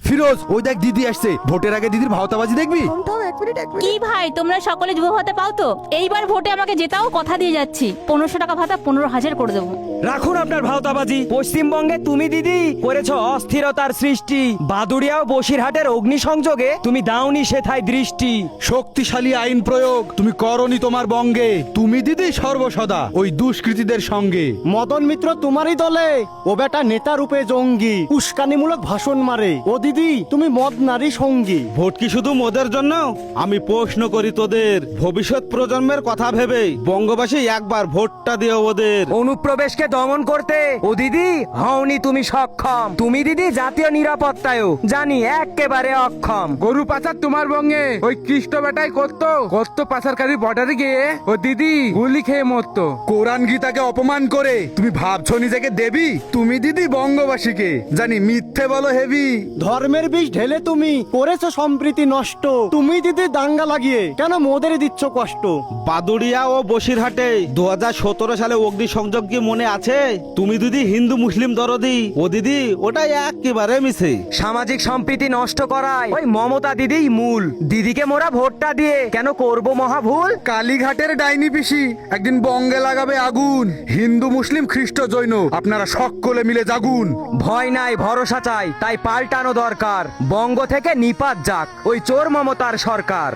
ফিরোজ, ওই দেখ দিদি আসছে। ভোটের আগে দিদির ভাওতাবাজি দেখবি? কি ভাই, তোমরা সকলে যুব ভাতা পাও তো? এইবার ভোটে আমাকে জেতাও, কথা দিয়ে যাচ্ছি। 1500 টাকা ভাতা 15,000 করে দেবো। রাখুন আপনার ভাওতাবাজি। পশ্চিমবঙ্গে তুমি দিদি করেছ অস্থিরতার সৃষ্টি। বাদুড়িয়া ও বসিরহাটের অগ্নিসংযোগে তুমি দাওনি সেথায় দৃষ্টি। শক্তিশালী আইন প্রয়োগ তুমি করনি তোমার বঙ্গে। তুমি দিদি সর্বসদা ওই দুষ্কৃতীদের সঙ্গে। মদন মিত্র তোমারই দলে, ও বেটা নেতা রূপে জঙ্গি, উস্কানিমূলক ভাষণ মারে। ও দিদি তুমি মদ নারী সঙ্গী। ভোট কি শুধু মোদের জন্য? আমি প্রশ্ন করি তোদের, ভবিষ্যৎ প্রজন্মের কথা ভেবে বঙ্গবাসী একবার ভোটটা দিও ওদের। অনুপ্রবেশকে দমন করতে ও দিদি হওনি তুমি সক্ষম। তুমি দিদি জাতীয় নিরাপত্তায়ও জানি একেবারে অক্ষম। গরু পাচার তোমার বঙ্গে ওই কৃষ্ণ বেটাই করতো পাচারকারী বর্ডারে গিয়ে ও দিদি গুলি খেয়ে মরতো। কোরআন গীতাকে অপমান করে তুমি ভাবছো নিজেকে দেবী? তুমি দিদি বঙ্গবাসীকে জানি মিথ্যে বলো হেভি। ধর্মের বিষ ঢেলে তুমি করেছো সম্প্রীতি নষ্ট। তুমি দিদি দাঙ্গা লাগিয়ে কেন মোদের দিচ্ছ কষ্ট? বাদুড়িয়া ও বসিরহাটে 2017 সালে অগ্নিসংযোগ কি মনে আছে? তুমি দিদি হিন্দু মুসলিম দরদি, ও দিদি ওটাই একেবারে মিছে। সামাজিক সম্প্রীতি নষ্ট করায় ওই মমতা দিদিই মূল। দিদিকে মোরা ভোটটা দিয়ে কেন করব মহা ভুল? কালীঘাটের ডাইনি পিসি একদিন বঙ্গে লাগাবে আগুন। হিন্দু মুসলিম খ্রিস্ট জৈন আপনারা সকলে মিলে জাগুন। ভয় নাই ভরসা চাই, তাই পাল্টানো দরকার। বঙ্গ থেকে নিপাত যাক ওই চোর মমতার সরকার।